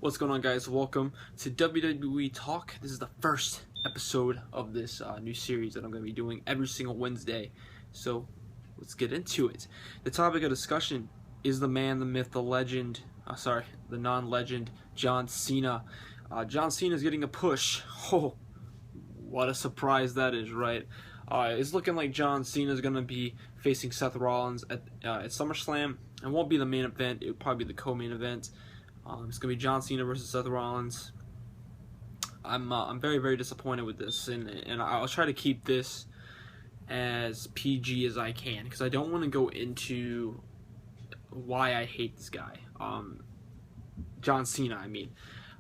What's going on, guys? Welcome to WWE Talk. This is the first episode of this new series that I'm going to be doing every single Wednesday. So let's get into it. The topic of discussion is the man, the myth, the legend, the non-legend, John Cena. John Cena is getting a push. Oh, what a surprise that is, right? It's looking like John Cena is going to be facing Seth Rollins at SummerSlam. It won't be the main event. It will probably be the co-main event. It's going to be John Cena versus Seth Rollins. I'm very, very disappointed with this, and I'll try to keep this as PG as I can, because I don't want to go into why I hate this guy. John Cena, I mean.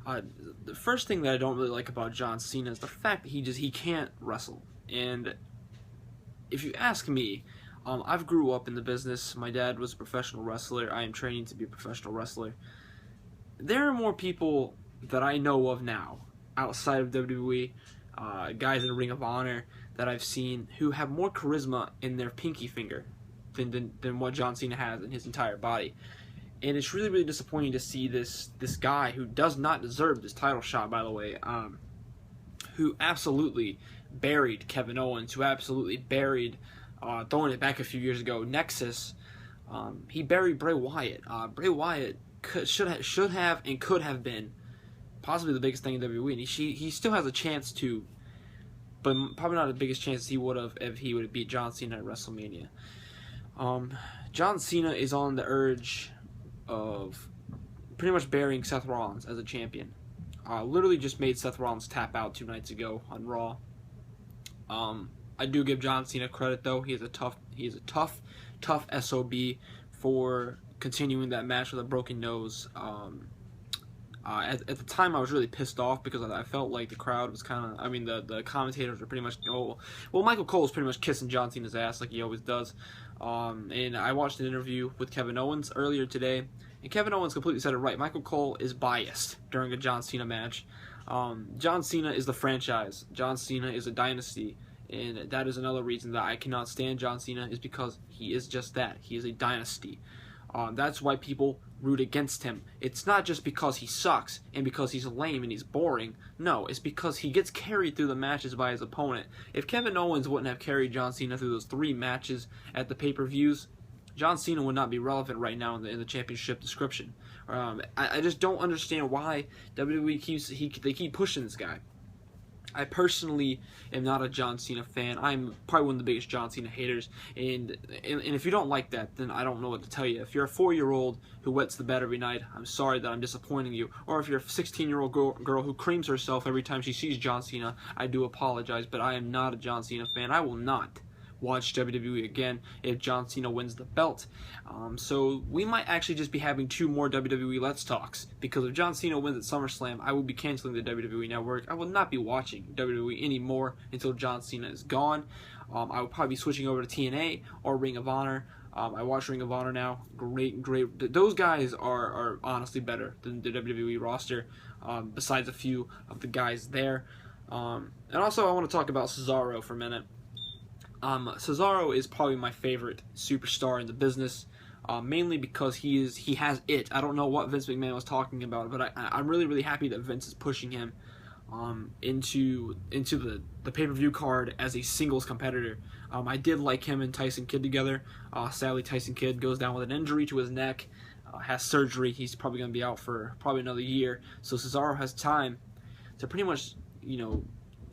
The first thing that I don't really like about John Cena is the fact that he can't wrestle. And if you ask me, I've grew up in the business. My dad was a professional wrestler. I am training to be a professional wrestler. There are more people that I know of now, outside of WWE, guys in Ring of Honor that I've seen who have more charisma in their pinky finger than what John Cena has in his entire body. And it's really, really disappointing to see this guy who does not deserve this title shot, by the way, who absolutely buried Kevin Owens, who absolutely buried, throwing it back a few years ago, Nexus. He buried Bray Wyatt. Bray Wyatt should have and could have been possibly the biggest thing in WWE, and he still has a chance to, but probably not the biggest chance he would have if he would have beat John Cena at WrestleMania. John Cena is on the urge of pretty much burying Seth Rollins as a champion. Literally just made Seth Rollins tap out 2 nights ago on Raw. I do give John Cena credit, though. He is a tough SOB for continuing that match with a broken nose. At the time, I was really pissed off because I felt like the crowd was kind of, the commentators were pretty much, well, Michael Cole was pretty much kissing John Cena's ass like he always does. And I watched an interview with Kevin Owens earlier today, and Kevin Owens completely said it right. Michael Cole is biased during a John Cena match. John Cena is the franchise. John Cena is a dynasty. And that is another reason that I cannot stand John Cena, is because he is just that. He is a dynasty. That's why people root against him. It's not just because he sucks and because he's lame and he's boring. No, it's because he gets carried through the matches by his opponent. If Kevin Owens wouldn't have carried John Cena through those 3 matches at the pay-per-views, John Cena would not be relevant right now in the championship description. I just don't understand why WWE keep pushing this guy. I personally am not a John Cena fan. I'm probably one of the biggest John Cena haters, and if you don't like that, then I don't know what to tell you. If you're a 4-year-old who wets the bed every night, I'm sorry that I'm disappointing you. Or if you're a 16-year-old girl who creams herself every time she sees John Cena, I do apologize, but I am not a John Cena fan. I will not watch WWE again if John Cena wins the belt. So we might actually just be having 2 more WWE Let's Talks, because if John Cena wins at SummerSlam, I will be canceling the WWE Network. I will not be watching WWE anymore until John Cena is gone. I will probably be switching over to TNA or Ring of Honor. I watch Ring of Honor now. Great. Those guys are honestly better than the WWE roster, besides a few of the guys there. And also I want to talk about Cesaro for a minute. Cesaro is probably my favorite superstar in the business, mainly because he has it. I don't know what Vince McMahon was talking about, but I'm really, really happy that Vince is pushing him into the pay-per-view card as a singles competitor. I did like him and Tyson Kidd together. Sadly, Tyson Kidd goes down with an injury to his neck, has surgery. He's probably going to be out for probably another year. So Cesaro has time to pretty much,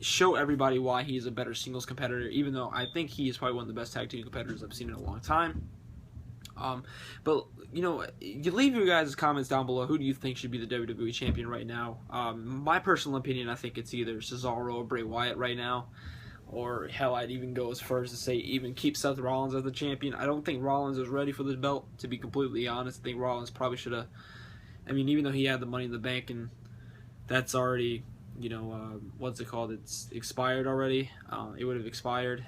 show everybody why he is a better singles competitor, even though I think he is probably one of the best tag team competitors I've seen in a long time. But, you leave your guys' comments down below. Who do you think should be the WWE champion right now? My personal opinion, I think it's either Cesaro or Bray Wyatt right now. Or, hell, I'd even go as far as to say even keep Seth Rollins as the champion. I don't think Rollins is ready for this belt, to be completely honest. I think Rollins probably should have, even though he had the Money in the Bank, and that's already, what's it called? It's expired already. It would have expired.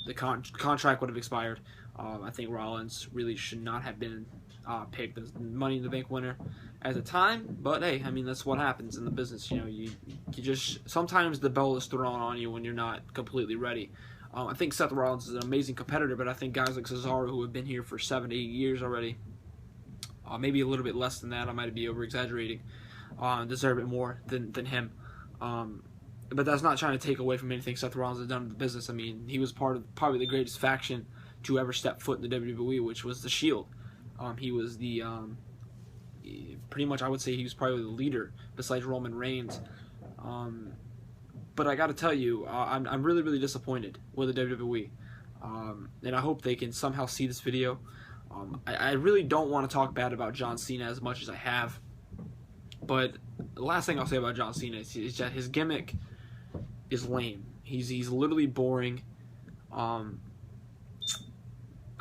The contract would have expired. I think Rollins really should not have been picked as the Money in the Bank winner at the time. But hey, that's what happens in the business. You just, sometimes the belt is thrown on you when you're not completely ready. I think Seth Rollins is an amazing competitor, but I think guys like Cesaro, who have been here for 7 to 8 years already, maybe a little bit less than that, I might be over exaggerating. deserve it more than him. But that's not trying to take away from anything Seth Rollins has done in the business. I mean, he was part of probably the greatest faction to ever step foot in the WWE, which was the Shield. He was the pretty much, I would say he was probably the leader besides Roman Reigns. But I got to tell you, I'm really, really disappointed with the WWE. And I hope they can somehow see this video. I really don't want to talk bad about John Cena as much as I have. But the last thing I'll say about John Cena is that his gimmick is lame. He's literally boring.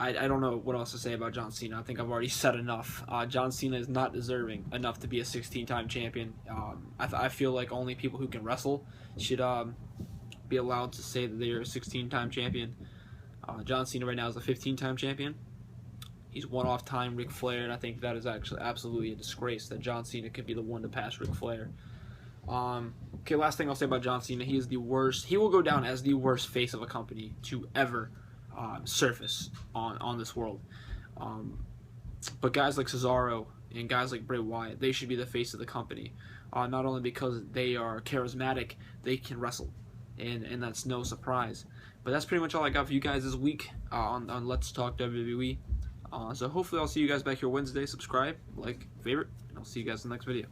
I don't know what else to say about John Cena. I think I've already said enough. John Cena is not deserving enough to be a 16-time champion. I feel like only people who can wrestle should be allowed to say that they are a 16-time champion. John Cena right now is a 15-time champion. He's one off time Ric Flair, and I think that is actually absolutely a disgrace that John Cena could be the one to pass Ric Flair. Okay, last thing I'll say about John Cena, he is the worst. He will go down as the worst face of a company to ever surface on this world. But guys like Cesaro and guys like Bray Wyatt, they should be the face of the company. Not only because they are charismatic, they can wrestle, and that's no surprise. But that's pretty much all I got for you guys this week on Let's Talk WWE. So hopefully I'll see you guys back here Wednesday. Subscribe, like, favorite, and I'll see you guys in the next video.